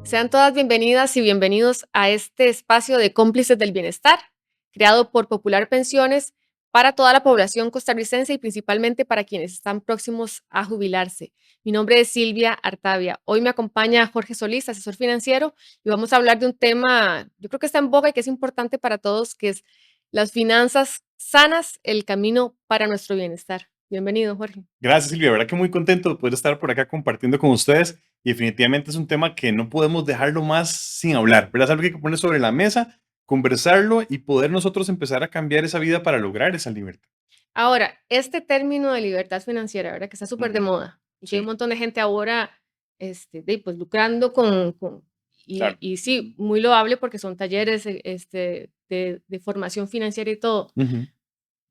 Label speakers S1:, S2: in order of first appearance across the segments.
S1: Sean todas bienvenidas y bienvenidos a este espacio de cómplices del bienestar, creado por Popular Pensiones para toda la población costarricense y principalmente para quienes están próximos a jubilarse. Mi nombre es Silvia Artavia. Hoy me acompaña Jorge Solís, asesor financiero, y vamos a hablar de un tema, yo creo que está en boga y que es importante para todos, que es las finanzas sanas, el camino para nuestro bienestar. Bienvenido, Jorge.
S2: Gracias, Silvia. La verdad que muy contento de poder estar por acá compartiendo con ustedes y definitivamente es un tema que no podemos dejarlo más sin hablar, ¿verdad? Es algo que hay que poner sobre la mesa, conversarlo y poder nosotros empezar a cambiar esa vida para lograr esa libertad.
S1: Ahora, este término de libertad financiera, ¿verdad? Que está súper de
S2: Ujú.
S1: moda y que hay un
S2: Sí,
S1: montón de gente ahora, pues lucrando
S2: claro.
S1: y sí, muy loable porque son talleres, de formación financiera y todo.
S2: Ujú.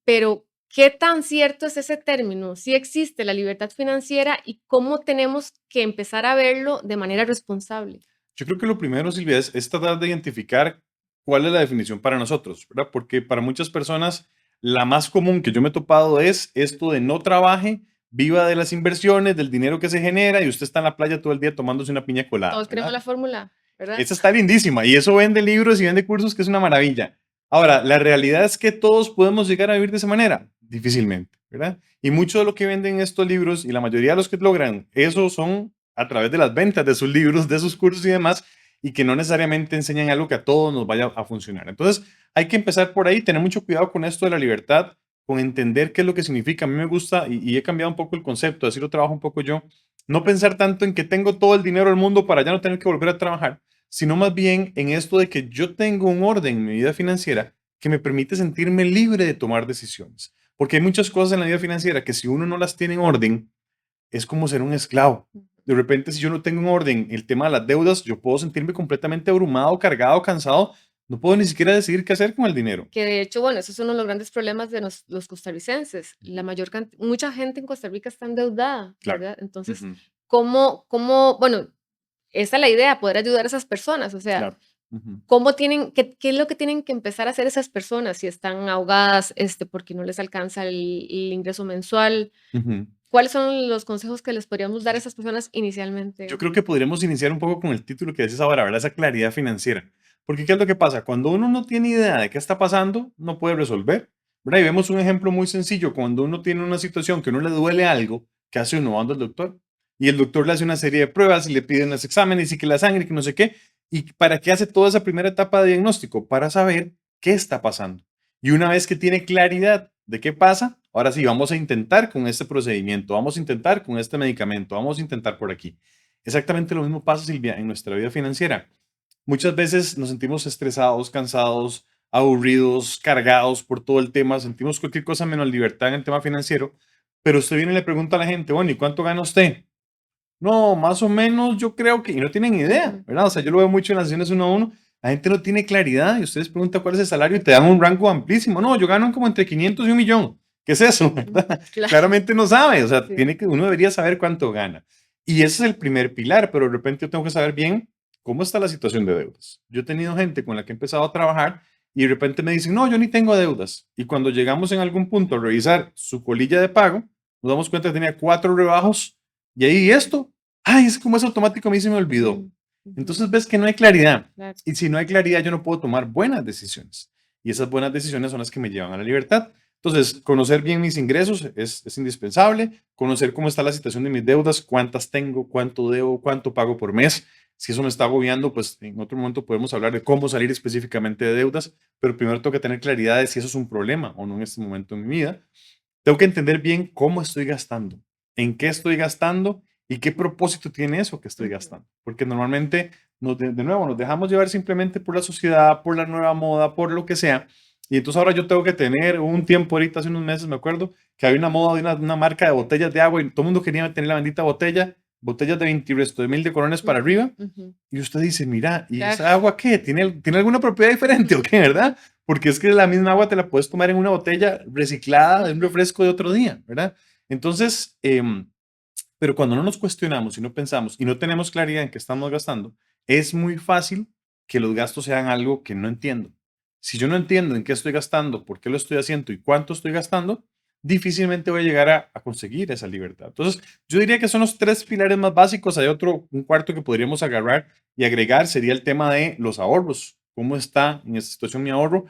S1: Pero, ¿qué tan cierto es ese término? ¿Sí existe la libertad financiera y cómo tenemos que empezar a verlo de manera responsable?
S2: Yo creo que lo primero, Silvia, es tratar de identificar cuál es la definición para nosotros, ¿verdad? Porque para muchas personas la más común que yo me he topado es esto de no trabaje, viva de las inversiones, del dinero que se genera y usted está en la playa todo el día tomándose una piña colada,
S1: Todos queremos
S2: ¿verdad?
S1: la fórmula, ¿verdad?
S2: Esa está lindísima y eso vende libros y vende cursos que es una maravilla. Ahora, la realidad es que todos podemos llegar a vivir de esa manera, difícilmente, ¿verdad? Y mucho de lo que venden estos libros y la mayoría de los que logran eso son a través de las ventas de sus libros, de sus cursos y demás, y que no necesariamente enseñan algo que a todos nos vaya a funcionar. Entonces, hay que empezar por ahí, tener mucho cuidado con esto de la libertad, con entender qué es lo que significa. A mí me gusta y he cambiado un poco el concepto, así lo trabajo un poco yo, no pensar tanto en que tengo todo el dinero del mundo para ya no tener que volver a trabajar, sino más bien en esto de que yo tengo un orden en mi vida financiera que me permite sentirme libre de tomar decisiones. Porque hay muchas cosas en la vida financiera que si uno no las tiene en orden, es como ser un esclavo. De repente, si yo no tengo en orden el tema de las deudas, yo puedo sentirme completamente abrumado, cargado, cansado. No puedo ni siquiera decidir qué hacer con el dinero.
S1: Que de hecho, bueno, eso es uno de los grandes problemas de los costarricenses. Mucha gente en Costa Rica está endeudada,
S2: Claro.
S1: ¿verdad? Entonces,
S2: Ujú.
S1: bueno, esa es la idea, poder ayudar a esas personas. O sea,
S2: Claro. Ujú.
S1: qué es lo que tienen que empezar a hacer esas personas si están ahogadas, porque no les alcanza el ingreso mensual?
S2: Ujú.
S1: ¿Cuáles son los consejos que les podríamos dar a esas personas
S2: Yo
S1: inicialmente?
S2: creo que podríamos iniciar un poco con el título que dices ahora, ¿verdad? Esa claridad financiera. Porque ¿qué es lo que pasa? Cuando uno no tiene idea de qué está pasando, no puede resolver, ¿verdad? Y vemos un ejemplo muy sencillo. Cuando uno tiene una situación que a uno le duele algo, ¿qué hace uno? Anda al doctor. Y el doctor le hace una serie de pruebas y le pide unos exámenes y que la sangre y que no sé qué. ¿Y para qué hace toda esa primera etapa de diagnóstico? Para saber qué está pasando. Y una vez que tiene claridad de qué pasa, ahora sí, vamos a intentar con este procedimiento, vamos a intentar con este medicamento, vamos a intentar por aquí. Exactamente lo mismo pasa, Silvia, en nuestra vida financiera. Muchas veces nos sentimos estresados, cansados, aburridos, cargados por todo el tema, sentimos cualquier cosa menos libertad en el tema financiero, pero usted viene y le pregunta a la gente, bueno, ¿y cuánto gana usted? No, más o menos yo creo que, y no tienen idea,
S1: Ujú,
S2: ¿verdad? O sea, yo lo veo mucho en las sesiones uno a uno, la gente no tiene claridad y ustedes preguntan cuál es el salario y te dan un rango amplísimo. No, yo gano como entre 500 y 1 millón. ¿Qué es eso, verdad?
S1: claro,
S2: Claramente no sabe, o sea,
S1: sí.
S2: uno debería saber cuánto gana. Y ese es el primer pilar, pero de repente yo tengo que saber bien cómo está la situación de deudas. Yo he tenido gente con la que he empezado a trabajar y de repente me dicen, no, yo ni tengo deudas. Y cuando llegamos en algún punto a revisar su colilla de pago, nos damos cuenta que tenía 4 rebajos y ahí esto, ay, es como es automático, a mí se me olvidó.
S1: Mm, ujú,
S2: Entonces ves que no hay claridad.
S1: claro.
S2: Y si no hay claridad, yo no puedo tomar buenas decisiones. Y esas buenas decisiones son las que me llevan a la libertad. Entonces, conocer bien mis ingresos es indispensable, conocer cómo está la situación de mis deudas, cuántas tengo, cuánto debo, cuánto pago por mes. Si eso me está agobiando, pues en otro momento podemos hablar de cómo salir específicamente de deudas, pero primero tengo que tener claridad de si eso es un problema o no en este momento en mi vida. Tengo que entender bien cómo estoy gastando, en qué estoy gastando y qué propósito tiene eso que estoy
S1: Ujú.
S2: gastando. Porque normalmente, de nuevo, nos dejamos llevar simplemente por la sociedad, por la nueva moda, por lo que sea. Y entonces ahora yo tengo que tener un tiempo ahorita, hace unos meses, me acuerdo, que había una moda de una marca de botellas de agua y todo el mundo quería tener la bendita botella, botellas de 20 y resto de mil de colones para
S1: Ujú,
S2: arriba.
S1: ujú.
S2: Y usted dice, mira, ¿y
S1: Claro,
S2: esa agua qué? ¿Tiene alguna propiedad diferente o qué, verdad? Porque es que la misma agua te la puedes tomar en una botella reciclada de un
S1: ujú,
S2: refresco de otro día, ¿verdad? Entonces, pero cuando no nos cuestionamos y no pensamos y no tenemos claridad en qué estamos gastando, es muy fácil que los gastos sean algo que no entiendo. Si yo no entiendo en qué estoy gastando, por qué lo estoy haciendo y cuánto estoy gastando, difícilmente voy a llegar a conseguir esa libertad. Entonces, yo diría que son los tres pilares más básicos. Hay otro, un cuarto que podríamos agarrar y agregar, sería el tema de los ahorros. ¿Cómo está en esta situación mi ahorro?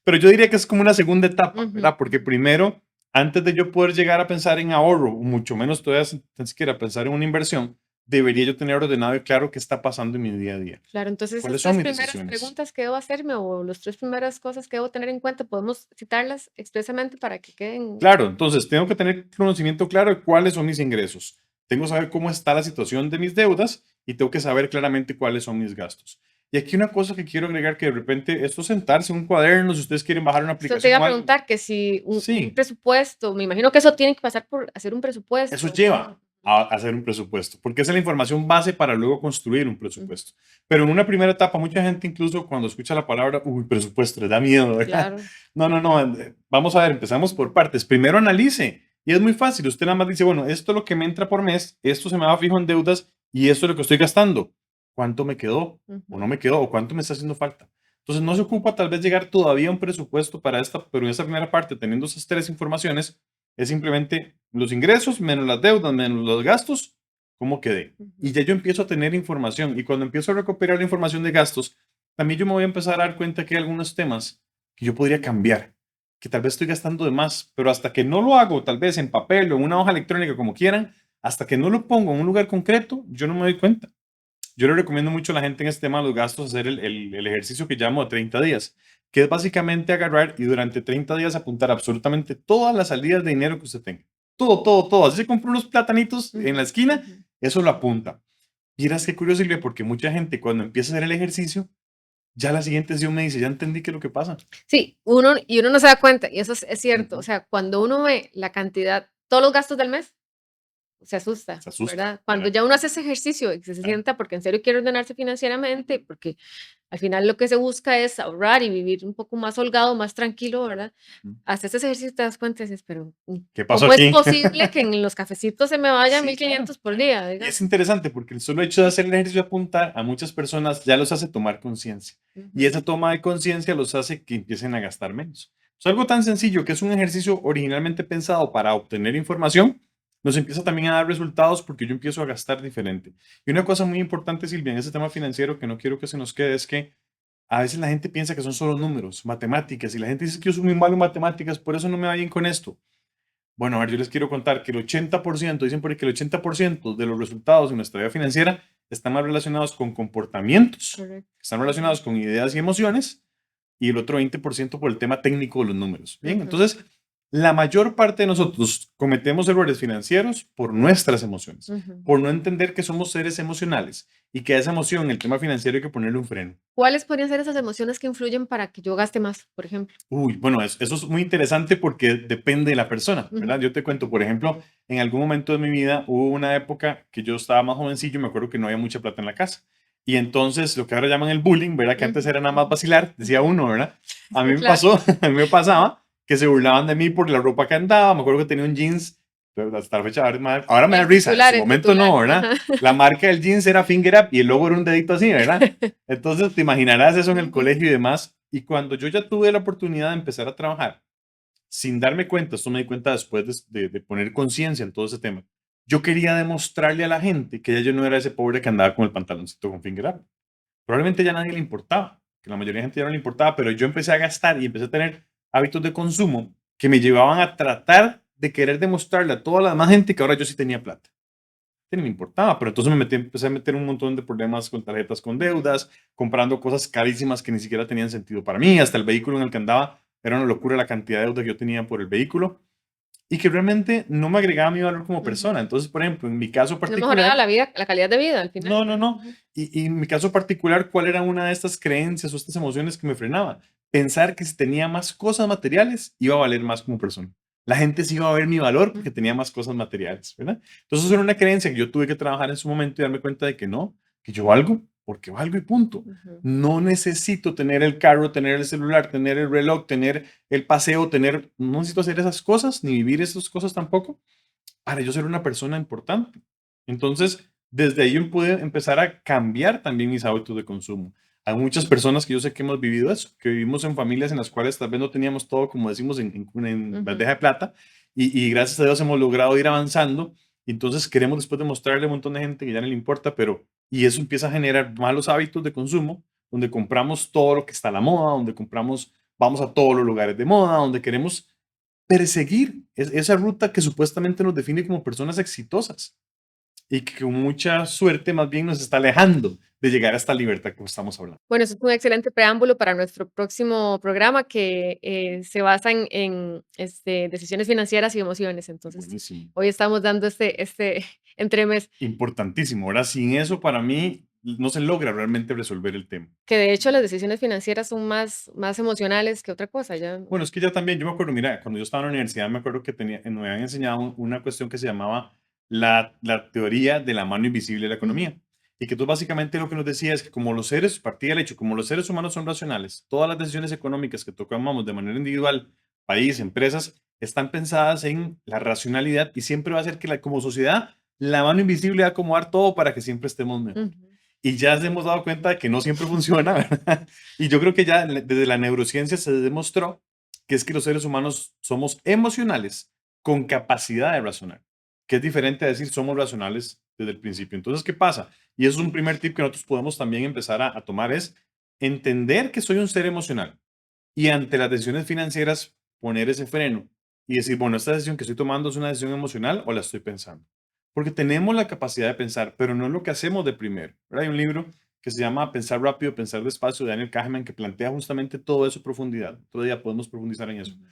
S2: Pero yo diría que es como una segunda etapa,
S1: Ujú,
S2: ¿verdad? Porque primero, antes de yo poder llegar a pensar en ahorro, o mucho menos todavía tan siquiera pensar en una inversión, debería yo tener ordenado y claro qué está pasando en mi día a día.
S1: claro, entonces
S2: ¿Cuáles
S1: esas
S2: son
S1: 3
S2: mis
S1: primeras
S2: decisiones?
S1: preguntas que debo hacerme, o las 3 primeras cosas que debo tener en cuenta, podemos citarlas expresamente para que queden.
S2: Claro, entonces tengo que tener conocimiento claro de cuáles son mis ingresos. Tengo que saber cómo está la situación de mis deudas y tengo que saber claramente cuáles son mis gastos. Y aquí una cosa que quiero agregar que de repente esto es sentarse en un cuaderno, si ustedes quieren bajar una
S1: Esto te iba
S2: aplicación
S1: a
S2: o algo.
S1: preguntar que si un
S2: Sí,
S1: presupuesto, me imagino que eso tiene que pasar por hacer un
S2: eso
S1: presupuesto.
S2: lleva a hacer un presupuesto, porque esa es la información base para luego construir un
S1: Ujú,
S2: presupuesto. Pero en una primera etapa, mucha gente incluso cuando escucha la palabra, uy, presupuesto, les da miedo, ¿verdad?
S1: claro.
S2: No, no, no, vamos a ver, empezamos por partes. Primero analice, y es muy fácil, usted nada más dice, bueno, esto es lo que me entra por mes, esto se me va fijo en deudas, y esto es lo que estoy gastando. ¿Cuánto me quedó? ¿O no
S1: Ujú,
S2: me quedó? ¿O cuánto me está haciendo falta? Entonces no se ocupa tal vez llegar todavía a un presupuesto para esta, pero en esa primera parte, teniendo esas tres informaciones, es simplemente los ingresos menos las deudas menos los gastos, ¿cómo quedé? Y
S1: ujú.
S2: ya yo empiezo a tener información. Y cuando empiezo a recuperar la información de gastos, también yo me voy a empezar a dar cuenta que hay algunos temas que yo podría cambiar, que tal vez estoy gastando de más, pero hasta que no lo hago, tal vez en papel o en una hoja electrónica, como quieran, hasta que no lo pongo en un lugar concreto, yo no me doy cuenta. Yo le recomiendo mucho a la gente en este tema de los gastos hacer el ejercicio que llamo de 30 días, que es básicamente agarrar y durante 30 días apuntar absolutamente todas las salidas de dinero que usted tenga. Todo, todo, todo. Así se compra unos platanitos en
S1: Ujú,
S2: la esquina,
S1: ujú.
S2: eso lo apunta. Vieras qué curioso, Silvia, porque mucha gente cuando empieza a hacer el ejercicio, ya la siguiente sesión me dice, ya entendí qué es lo que pasa.
S1: Sí, uno no se da cuenta, y eso es cierto. O
S2: Ujú.
S1: sea, cuando uno ve la cantidad, todos los gastos del mes, se asusta,
S2: Se asusta,
S1: ¿verdad? Cuando
S2: ¿verdad?
S1: ya uno hace ese ejercicio y que se
S2: Claro.
S1: sienta porque en serio quiere ordenarse financieramente, porque al final lo que se busca es ahorrar y vivir un poco más holgado, más tranquilo, ¿verdad?
S2: Ujú.
S1: Haces ese ejercicio y te das cuenta y dices, pero
S2: ¿Qué pasó
S1: ¿cómo es
S2: aquí?
S1: posible que en los cafecitos se me vayan
S2: Sí,
S1: mil
S2: claro.
S1: quinientos por día,
S2: Y es
S1: digamos?
S2: interesante porque el solo hecho de hacer el ejercicio de apuntar a muchas personas ya los hace tomar conciencia. Y
S1: Ujú,
S2: esa toma de conciencia los hace que empiecen a gastar menos. Es algo tan sencillo que es un ejercicio originalmente pensado para obtener información, nos empieza también a dar resultados porque yo empiezo a gastar diferente. Y una cosa muy importante, Silvia, en ese tema financiero que no quiero que se nos quede es que a veces la gente piensa que son solo números, matemáticas, y la gente dice que yo soy muy malo en matemáticas, por eso no me va bien con esto. Bueno, a ver, yo les quiero contar que el 80%, dicen por ahí que el 80% de los resultados en nuestra vida financiera están más relacionados con comportamientos,
S1: correcto.
S2: están relacionados con ideas y emociones, y el otro 20% por el tema técnico de los números. Bien,
S1: Ujú,
S2: entonces, la mayor parte de nosotros cometemos errores financieros por nuestras emociones,
S1: ujú.
S2: por no entender que somos seres emocionales y que a esa emoción, el tema financiero, hay que ponerle un freno.
S1: ¿Cuáles podrían ser esas emociones que influyen para que yo gaste más, por ejemplo?
S2: Uy, bueno, eso es muy interesante porque depende de la persona,
S1: Ujú,
S2: ¿verdad? Yo te cuento, por ejemplo, en algún momento de mi vida hubo una época que yo estaba más jovencillo, me acuerdo que no había mucha plata en la casa. Y entonces, lo que ahora llaman el bullying, ¿verdad? Que antes
S1: ujú,
S2: era nada más
S1: ujú,
S2: vacilar, decía
S1: ujú.
S2: uno, ¿verdad? A mí me
S1: Claro.
S2: pasó, a mí me pasaba que se burlaban de mí por la ropa que andaba. Me acuerdo que tenía un jeans, pero hasta la fecha, ahora me da risa, en su
S1: El
S2: momento
S1: titular,
S2: no, ¿verdad?
S1: ajá.
S2: La marca del jeans era Finger Up y el logo era un dedito así, ¿verdad? Entonces, te imaginarás eso en el
S1: Ujú,
S2: colegio y demás. Y cuando yo ya tuve la oportunidad de empezar a trabajar, sin darme cuenta, esto me di cuenta después de poner conciencia en todo ese tema, yo quería demostrarle a la gente que ya yo no era ese pobre que andaba con el pantaloncito con finger up. Probablemente ya a nadie le importaba, que la mayoría de gente ya no le importaba, pero yo empecé a gastar y empecé a tener hábitos de consumo que me llevaban a tratar de querer demostrarle a toda la demás gente que ahora yo sí tenía plata. Que no me importaba, pero entonces empecé a meter un montón de problemas con tarjetas, con
S1: ujú,
S2: deudas, comprando cosas carísimas que ni siquiera tenían sentido para mí, hasta el vehículo en el que andaba, era una locura la cantidad de deuda que yo tenía por el vehículo y que realmente no me agregaba mi valor como
S1: ujú.
S2: persona. Entonces, por ejemplo, en mi caso
S1: No mejoraba
S2: particular,
S1: la vida, la calidad de vida al final.
S2: no, no, no.
S1: Ujú,
S2: Y en mi caso particular, ¿cuál era una de estas creencias o estas emociones que me frenaba? Pensar que si tenía más cosas materiales, iba a valer más como persona. La gente sí iba a ver mi valor porque
S1: ujú,
S2: tenía más cosas materiales, ¿verdad? Entonces, eso era una creencia que yo tuve que trabajar en su momento y darme cuenta de que no, que yo valgo porque valgo y punto.
S1: ujú,
S2: No necesito tener el carro, tener el celular, tener el reloj, tener el paseo, no necesito hacer esas cosas ni vivir esas cosas tampoco para yo ser una persona importante. Entonces, desde ahí yo pude empezar a cambiar también mis hábitos de consumo. Hay muchas personas que yo sé que hemos vivido eso, que vivimos en familias en las cuales tal vez no teníamos todo, como decimos, en
S1: ujú.
S2: bandeja de plata, y gracias a Dios hemos logrado ir avanzando. Y entonces queremos después demostrarle a un montón de gente que ya no le importa, pero y eso empieza a generar malos hábitos de consumo, donde compramos todo lo que está a la moda, donde compramos, vamos a todos los lugares de moda, donde queremos perseguir esa ruta que supuestamente nos define como personas exitosas y que con mucha suerte más bien nos está alejando de llegar a esta libertad que estamos hablando.
S1: Bueno, eso es un excelente preámbulo para nuestro próximo programa que se basa en decisiones financieras y emociones. Entonces,
S2: Buenísimo.
S1: hoy estamos dando este entremés,
S2: Importantísimo. Ahora, sin eso, para mí, no se logra realmente resolver el tema.
S1: que de hecho las decisiones financieras son más emocionales que otra cosa. Ya.
S2: Bueno, es que ya también, yo me acuerdo, mira, cuando yo estaba en la universidad, me acuerdo que me habían enseñado una cuestión que se llamaba la teoría de la mano invisible de la
S1: Ujú,
S2: economía. Y que tú básicamente lo que nos decía es que como los seres, partía del hecho, como los seres humanos son racionales, todas las decisiones económicas que tomamos de manera individual, país, empresas, están pensadas en la racionalidad y siempre va a ser que como sociedad, la mano invisible va a acomodar todo para que siempre estemos mejor.
S1: ujú,
S2: Y ya nos hemos dado cuenta de que no siempre funciona, ¿verdad? Y yo creo que ya desde la neurociencia se demostró que es que los seres humanos somos emocionales con capacidad de razonar, que es diferente a decir somos racionales desde el principio. Entonces, ¿qué pasa? Y eso es un primer tip que nosotros podemos también empezar a tomar, es entender que soy un ser emocional y ante las decisiones financieras poner ese freno y decir, bueno, esta decisión que estoy tomando es una decisión emocional o la estoy pensando. Porque tenemos la capacidad de pensar, pero no es lo que hacemos de primero. ¿Verdad? Hay un libro que se llama Pensar rápido, pensar despacio, de Daniel Kahneman, que plantea justamente todo eso a profundidad. Otro día podemos profundizar en eso.
S1: ujú.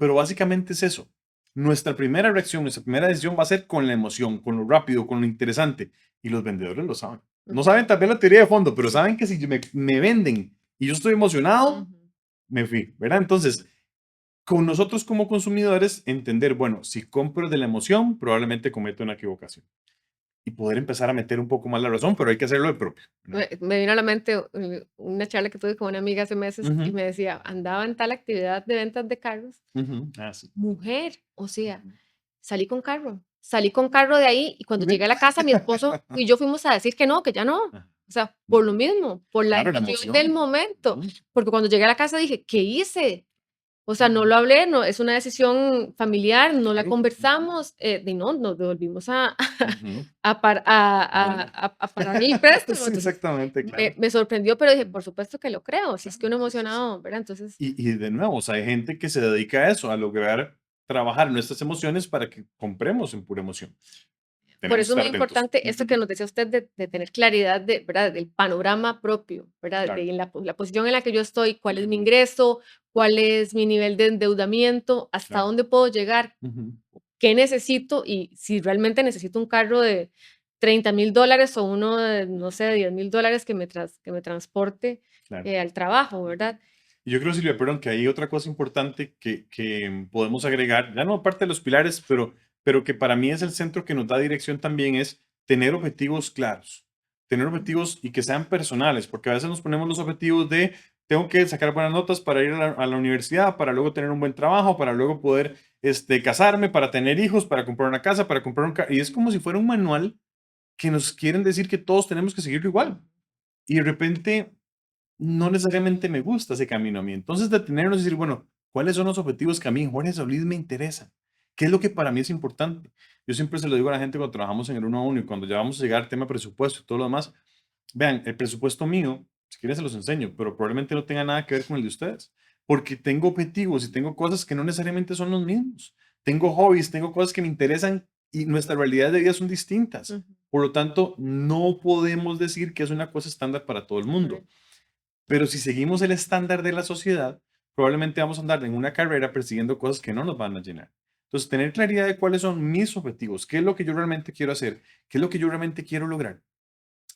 S2: Pero básicamente es eso. Nuestra primera reacción, nuestra primera decisión va a ser con la emoción, con lo rápido, con lo interesante. Y los vendedores lo saben. No
S1: Ujú,
S2: saben también la teoría de fondo, pero
S1: sí.
S2: saben que si me venden y yo estoy emocionado,
S1: Ujú.
S2: me fui, ¿verdad? Entonces, con nosotros como consumidores, entender, bueno, si compro de la emoción, probablemente cometo una equivocación. Y poder empezar a meter un poco más la razón, pero hay que hacerlo de propio, ¿verdad?
S1: Me vino a la mente una charla que tuve con una amiga hace meses y
S2: Ujú,
S1: me decía, andaba en tal actividad de ventas de carros,
S2: ujú. Ah, sí.
S1: mujer, o sea,
S2: Ujú.
S1: salí con carro de ahí y cuando
S2: Ve.
S1: llegué a la casa mi esposo y yo fuimos a decir que no, que ya no.
S2: Ah,
S1: O sea, por lo
S2: ujú.
S1: mismo, por la
S2: Claro, la
S1: emoción del
S2: emoción.
S1: momento,
S2: Ujú.
S1: porque cuando llegué a la casa dije, ¿qué hice? O sea, no
S2: Ujú.
S1: lo hablé, no, es una decisión familiar, no la
S2: Claro. Ujú.
S1: conversamos, y no, nos devolvimos
S2: Ujú.
S1: a parar el préstamo.
S2: Sí,
S1: Entonces,
S2: exactamente, claro.
S1: me sorprendió, pero dije, por supuesto que lo creo, si es
S2: Claro,
S1: que uno
S2: sí, sí, sí.
S1: emocionado, ¿verdad? Entonces,
S2: Y de nuevo, o sea, hay gente que se dedica a eso, a lograr trabajar nuestras emociones para que compremos en pura emoción.
S1: por
S2: Tenemos
S1: eso
S2: que
S1: es muy
S2: estar atentos.
S1: importante esto
S2: Ujú.
S1: que nos decía usted de tener claridad de, ¿verdad? Del panorama propio, ¿verdad?
S2: Claro.
S1: De la posición en la que yo estoy, cuál es mi
S2: Ujú.
S1: ingreso, cuál es mi nivel de endeudamiento, hasta
S2: Claro.
S1: dónde puedo llegar,
S2: Ujú.
S1: qué necesito y si realmente necesito un carro de $30,000 o uno de, no sé, de $10,000 que me transporte
S2: Claro.
S1: al trabajo,
S2: Ujú.
S1: ¿verdad?
S2: Y yo creo, Silvia, perdón, que hay otra cosa importante que podemos agregar, ya no aparte de los pilares, pero que para mí es el centro que nos da dirección también, es tener objetivos claros. Tener objetivos y que sean personales, porque a veces nos ponemos los objetivos de tengo que sacar buenas notas para ir a la universidad, para luego tener un buen trabajo, para luego poder casarme, para tener hijos, para comprar una casa, para comprar un carro. Y es como si fuera un manual que nos quieren decir que todos tenemos que seguirlo
S1: Ujú.
S2: igual. Y de repente no necesariamente me gusta ese camino a mí. Entonces, detenernos y decir, bueno, ¿cuáles son los objetivos que a mí, Jorge Solís, me interesan? ¿Qué es lo que para mí es importante? Yo siempre se lo digo a la gente cuando trabajamos en el uno a uno y cuando ya vamos a llegar al tema presupuesto y todo lo demás. Vean, el presupuesto mío, si quieren se los enseño, pero probablemente no tenga nada que ver con el de ustedes, porque tengo objetivos y tengo cosas que no necesariamente son los mismos. Tengo hobbies, tengo cosas que me interesan y nuestras realidades de vida son distintas.
S1: Ujú,
S2: Por lo tanto, no podemos decir que es una cosa estándar para todo el mundo.
S1: correcto.
S2: Pero si seguimos el estándar de la sociedad, probablemente vamos a andar en una carrera persiguiendo cosas que no nos van a llenar. Entonces, tener claridad de cuáles son mis objetivos, qué es lo que yo realmente quiero hacer, qué es lo que yo realmente quiero lograr,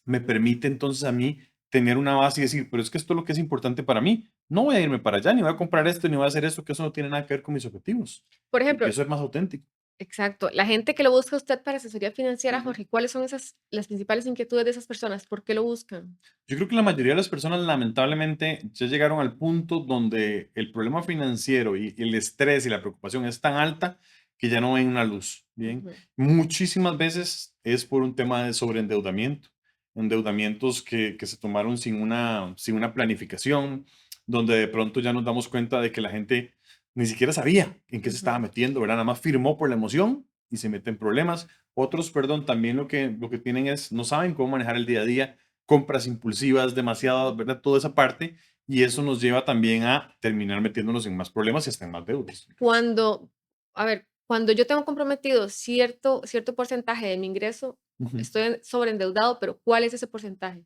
S2: me permite entonces a mí tener una base y decir, pero es que esto es lo que es importante para mí. No voy a irme para allá, ni voy a comprar esto, ni voy a hacer esto, que eso no tiene nada que ver con mis objetivos.
S1: Por
S2: Y que
S1: ejemplo,
S2: eso es más auténtico.
S1: exacto, la gente que lo busca a usted para asesoría financiera,
S2: Ujú.
S1: Jorge, ¿cuáles son las principales inquietudes de esas personas? ¿Por qué lo buscan?
S2: Yo creo que la mayoría de las personas lamentablemente ya llegaron al punto donde el problema financiero y el estrés y la preocupación es tan alta que ya no ven una luz. Bien,
S1: Ujú,
S2: muchísimas veces es por un tema de sobreendeudamiento, endeudamientos que se tomaron sin una planificación, donde de pronto ya nos damos cuenta de que la gente ni siquiera sabía en qué se estaba metiendo, ¿verdad? Nada más firmó por la emoción y se mete en problemas. Otros, perdón, también lo que tienen es, no saben cómo manejar el día a día, compras impulsivas, demasiadas, ¿verdad? Toda esa parte. Y eso nos lleva también a terminar metiéndonos en más problemas y hasta en más deudas.
S1: Cuando, a ver, cuando yo tengo comprometido cierto porcentaje de mi ingreso,
S2: Ujú.
S1: estoy sobreendeudado, pero ¿cuál es ese porcentaje?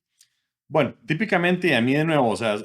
S2: Bueno, típicamente, a mí de nuevo, o sea,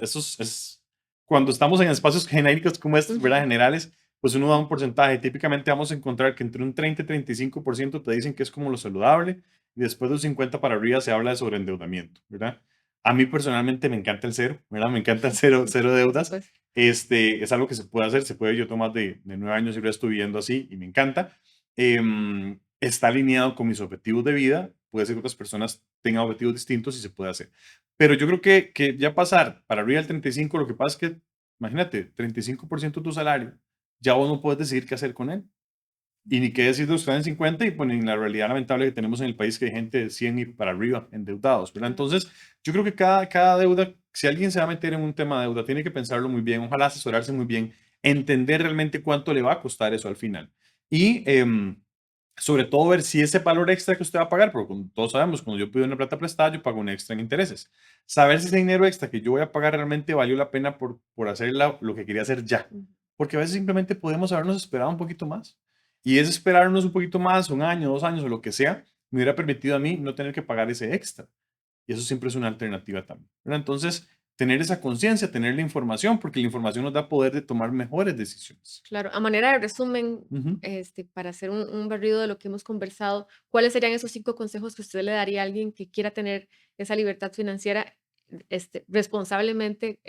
S2: cuando estamos en espacios genéricos como estos, ¿verdad?
S1: Ujú.
S2: Generales, pues uno da un porcentaje. Típicamente vamos a encontrar que entre un 30 y 35% te dicen que es como lo saludable, y después de un 50 para arriba se habla de sobreendeudamiento, ¿verdad? A mí personalmente me encanta el cero, ¿verdad? Me encanta el cero, cero
S1: Por
S2: deudas.
S1: supuesto.
S2: Es algo que se puede hacer, se puede. Yo tengo más de 9 años y lo estoy viviendo así y me encanta. Está alineado con mis objetivos de vida. Puede ser que otras personas tengan objetivos distintos y se puede hacer. Pero yo creo que ya pasar para arriba del 35, lo que pasa es que, imagínate, 35% de tu salario, ya vos no puedes decidir qué hacer con él. Y ni qué decir de los que están en 50 y pues en la realidad lamentable que tenemos en el país que hay gente de 100 y para arriba endeudados, ¿verdad?
S1: Claro.
S2: Entonces, yo creo que cada deuda, si alguien se va a meter en un tema de deuda, tiene que pensarlo muy bien, ojalá asesorarse muy bien, entender realmente cuánto le va a costar eso al final. Y sobre todo ver si ese valor extra que usted va a pagar, porque como todos sabemos, cuando yo pido una plata prestada, yo pago un extra en intereses. Saber si ese dinero extra que yo voy a pagar realmente valió la pena por hacer lo que quería hacer ya.
S1: Ujú.
S2: Porque a veces simplemente podemos habernos esperado un poquito más. Y ese esperarnos un poquito más, un año, 2 años o lo que sea, me hubiera permitido a mí no tener que pagar ese extra. Y eso siempre es una alternativa también, ¿verdad? Entonces, tener esa conciencia, tener la información, porque la información nos da poder de tomar mejores decisiones.
S1: Claro, a manera de resumen,
S2: Ujú.
S1: para hacer un barrido de lo que hemos conversado, ¿cuáles serían esos 5 consejos que usted le daría a alguien que quiera tener esa libertad financiera, responsablemente,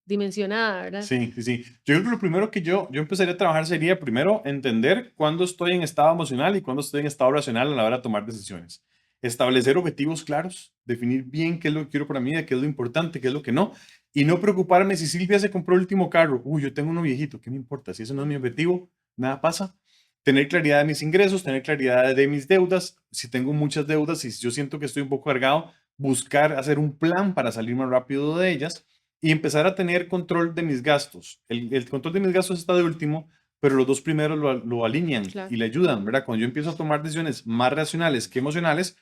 S1: dimensionada, verdad?
S2: Sí, sí, sí. Yo creo que lo primero que yo empezaría a trabajar sería primero entender cuándo estoy en estado emocional y cuándo estoy en estado racional a la hora de tomar decisiones. Establecer objetivos claros, definir bien qué es lo que quiero para mí, qué es lo importante, qué es lo que no. Y no preocuparme si Silvia se compró el último carro. Uy, yo tengo uno viejito, ¿qué me importa? Si eso no es mi objetivo, nada pasa. Tener claridad de mis ingresos, tener claridad de mis deudas. Si tengo muchas deudas y si yo siento que estoy un poco cargado, buscar hacer un plan para salir más rápido de ellas y empezar a tener control de mis gastos. El control de mis gastos está de último, pero los dos primeros lo alinean
S1: Claro.
S2: y le ayudan, ¿verdad? Cuando yo empiezo a tomar decisiones más racionales que emocionales,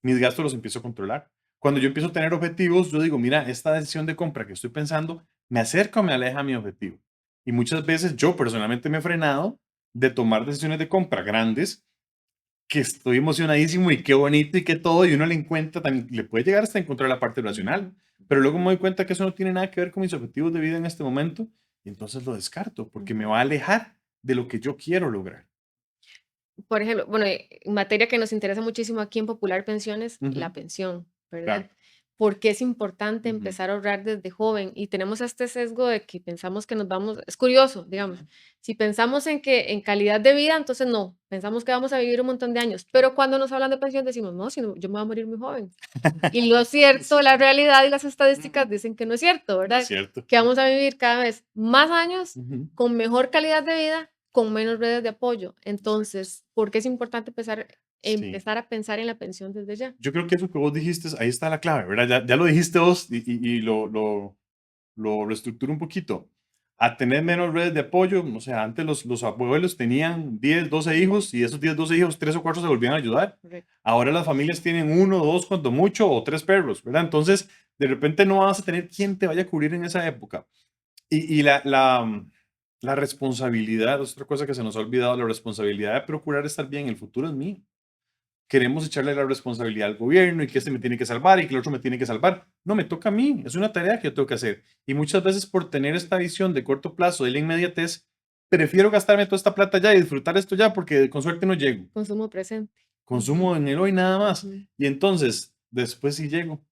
S2: mis gastos los empiezo a controlar. Cuando yo empiezo a tener objetivos, yo digo, mira, esta decisión de compra que estoy pensando, ¿me acerca o me aleja a mi objetivo? Y muchas veces yo personalmente me he frenado de tomar decisiones de compra grandes que estoy emocionadísimo y qué bonito y qué todo, y uno le encuentra, también le puede llegar hasta encontrar la parte racional,
S1: Ujú,
S2: pero luego me doy cuenta que eso no tiene nada que ver con mis objetivos de vida en este momento, y entonces lo descarto, porque me
S1: ujú.
S2: va a alejar de lo que yo quiero lograr.
S1: Por ejemplo, bueno, en materia que nos interesa muchísimo aquí en Popular Pensiones,
S2: Ujú,
S1: la pensión,
S2: claro.
S1: ¿verdad? Porque es importante
S2: Ujú,
S1: empezar a ahorrar desde joven y tenemos este sesgo de que pensamos que nos vamos, es curioso, digamos, si pensamos en que en calidad de vida, entonces no, pensamos que vamos a vivir un montón de años, pero cuando nos hablan de pensión decimos, no, si no, yo me voy a morir muy joven. Y lo cierto, la
S2: Sí.
S1: realidad y las estadísticas
S2: Ujú,
S1: dicen que no es cierto,
S2: no es
S1: ¿verdad?
S2: cierto.
S1: Que vamos a vivir cada vez más años
S2: Ujú,
S1: con mejor calidad de vida, con menos redes de apoyo.
S2: exacto.
S1: Entonces, ¿por qué es importante
S2: Sí.
S1: empezar a pensar en la pensión desde ya?
S2: Yo creo que eso que vos dijiste, ahí está la clave, ¿verdad? Ya lo dijiste vos y lo reestructuro un poquito. A tener menos redes de apoyo, o sea, antes los abuelos tenían 10 12 hijos y esos 10 12 hijos, 3 o 4 se volvían a ayudar.
S1: Correcto.
S2: Ahora las familias tienen uno, dos, cuando mucho, o 3 perros, ¿verdad? Entonces, de repente no vas a tener quien te vaya a cubrir en esa época. Y la responsabilidad, es otra cosa que se nos ha olvidado, la responsabilidad de procurar estar bien, el futuro es mío. Queremos echarle la responsabilidad al gobierno y que este me tiene que salvar y que el otro me tiene que salvar. No, me toca a mí, es una tarea que yo tengo que hacer. Y muchas veces por tener esta visión de corto plazo, de la inmediatez, prefiero gastarme toda esta plata ya y disfrutar esto ya porque con suerte no llego.
S1: Consumo presente. Ujú,
S2: Consumo en el hoy nada más.
S1: ujú.
S2: Y entonces, después sí llego.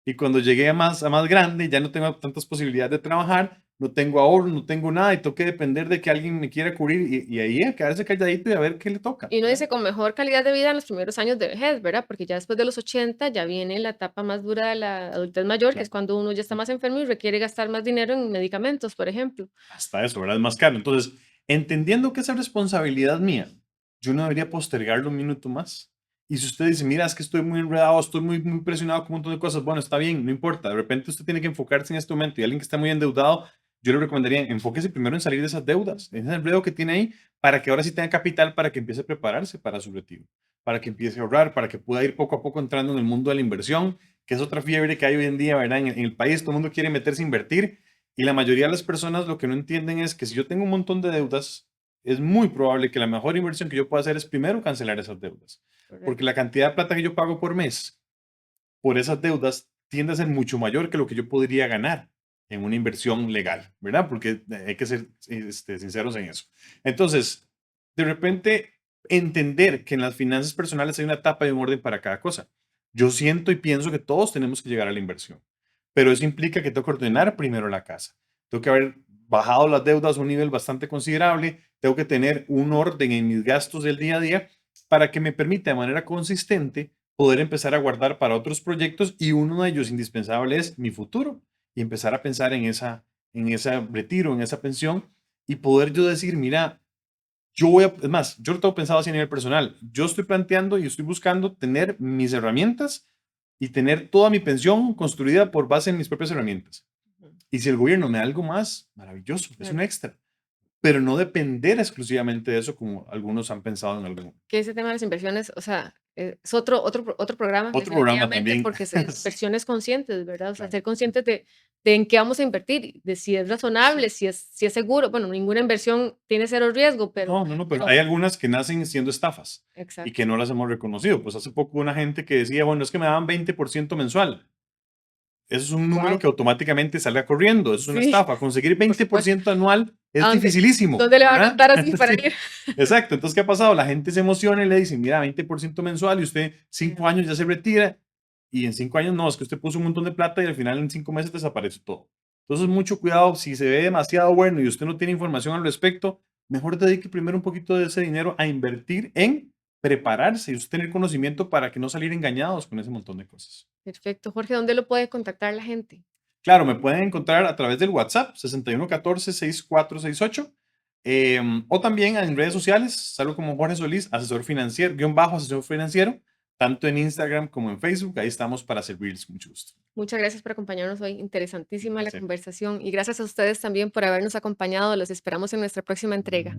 S2: Y cuando llegué a más grande, ya no tengo tantas posibilidades de trabajar, no tengo ahorro, no tengo nada y tengo que depender de que alguien me quiera cubrir y ahí a quedarse calladito y a ver qué le toca,
S1: Y uno
S2: ¿verdad?
S1: dice con mejor calidad de vida en los primeros años de vejez, ¿verdad? Porque ya después de los 80 ya viene la etapa más dura de la adultez mayor, que es
S2: Claro.
S1: cuando uno ya está más enfermo y requiere gastar más dinero en medicamentos, por ejemplo.
S2: Hasta eso, ¿verdad? Es más caro. Entonces, entendiendo que esa responsabilidad mía, yo no debería postergarlo un minuto más. Y si usted dice, mira, es que estoy muy enredado, estoy muy presionado con un montón de cosas, bueno, está bien, no importa. De repente usted tiene que enfocarse en este momento y alguien que está muy endeudado yo le recomendaría, enfóquese primero en salir de esas deudas, en ese enredo que tiene ahí, para que ahora sí tenga capital, para que empiece a prepararse para su retiro, para que empiece a ahorrar, para que pueda ir poco a poco entrando en el mundo de la inversión, que es otra fiebre que hay hoy en día, ¿verdad? En el país todo el mundo quiere meterse a invertir y la mayoría de las personas lo que no entienden es que si yo tengo un montón de deudas, es muy probable que la mejor inversión que yo pueda hacer es primero cancelar esas deudas, porque
S1: Correcto.
S2: la cantidad de plata que yo pago por mes por esas deudas tiende a ser mucho mayor que lo que yo podría ganar en una inversión legal, ¿verdad? Porque hay que ser sinceros en eso. Entonces, de repente, entender que en las finanzas personales hay una etapa y un orden para cada cosa. Yo siento y pienso que todos tenemos que llegar a la inversión, pero eso implica que tengo que ordenar primero la casa. Tengo que haber bajado las deudas a un nivel bastante considerable, tengo que tener un orden en mis gastos del día a día para que me permita de manera consistente poder empezar a guardar para otros proyectos y uno de ellos indispensable es mi futuro y empezar a pensar en ese retiro, en esa pensión y poder yo decir, mira, yo voy a, es más, yo lo tengo pensado así a nivel personal, yo estoy planteando y estoy buscando tener mis herramientas y tener toda mi pensión construida por base en mis propias herramientas.
S1: Ujú.
S2: Y si el gobierno me da algo más, maravilloso, es un
S1: Claro.
S2: extra, pero no depender exclusivamente de eso como algunos han pensado en algún
S1: Que ese tema de las inversiones, o sea, es otro programa
S2: otro programa
S1: definitivamente,
S2: también.
S1: porque es inversiones conscientes, ¿verdad? O sea,
S2: Claro.
S1: ser conscientes de en qué vamos a invertir, de si es razonable, si es seguro. Bueno, ninguna inversión tiene cero riesgo,
S2: No, no, no, pero
S1: pero
S2: hay algunas que nacen siendo estafas y que
S1: exacto.
S2: no las hemos reconocido. Pues hace poco una gente que decía, bueno, es que me daban 20% mensual. Eso es un número
S1: Wow.
S2: que automáticamente sale corriendo. Eso es una
S1: Sí,
S2: estafa. Conseguir
S1: por
S2: veinte por
S1: supuesto.
S2: ciento anual
S1: ¿A
S2: es
S1: dónde
S2: dificilísimo,
S1: dónde le van a
S2: ¿verdad?
S1: anotar así para
S2: Entonces,
S1: ir?
S2: sí, exacto. Entonces, ¿qué ha pasado? La gente se emociona y le dice, mira, 20% mensual y usted
S1: Sí,
S2: 5 años ya se retira y en 5 años no, es que usted puso un montón de plata y al final en 5 meses desaparece todo. Entonces, mucho cuidado. Si se ve demasiado bueno y usted no tiene información al respecto, mejor dedique primero un poquito de ese dinero a invertir en prepararse y usted tener conocimiento para que no salir engañados con ese montón de cosas.
S1: perfecto. Jorge, ¿dónde lo puede contactar la gente?
S2: Claro, me pueden encontrar a través del WhatsApp 6114-6468 o también en redes sociales, salgo como Jorge Solís, asesor financiero, guión bajo asesor financiero, tanto en Instagram como en Facebook. Ahí estamos para servirles. Mucho gusto.
S1: Muchas gracias por acompañarnos hoy.
S2: Un
S1: Interesantísima la
S2: placer.
S1: conversación y gracias a ustedes también por habernos acompañado. Los esperamos en nuestra próxima entrega.